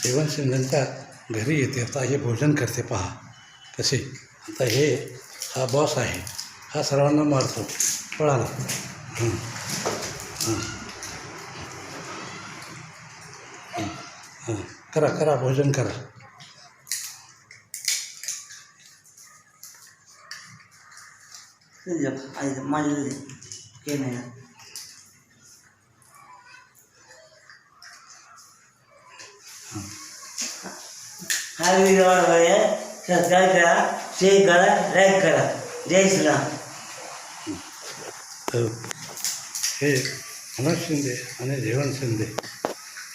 जेवण शिंदेच्या घरी येते. आता हे भोजन करते पहा कसे. आता हे हा बॉस आहे, हा सर्वांना मारतो. पळाला. करा करा भोजन करा. हा व्हिडिओ आवडला सबस्क्राईब करा, शेअर करा, लाईक करा. जय श्रीराम. हे मनोज शिंदे आणि जेवण शिंदे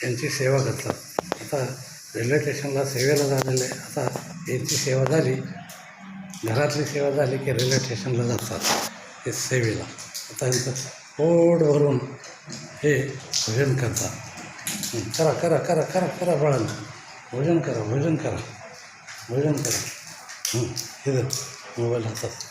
यांची सेवा करतात. आता रेल्वे स्टेशनला सेवेला झालेले. आता यांची सेवा झाली, घरातली सेवा झाली की रेल्वे स्टेशनला जातात हे सेवेला. आता यांचं पोट भरून हे भोजन करतात. करा करा करा करा करा बाळांना भोजन करा, भोजन करा, भोजन करा. हे मोबाईल हातात.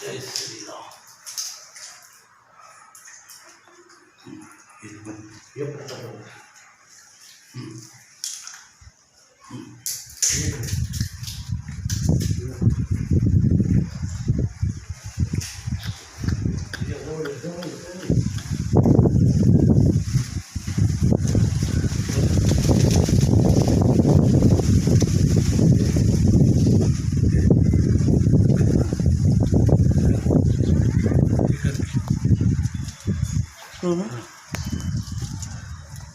जय श्रीराम. हो ना.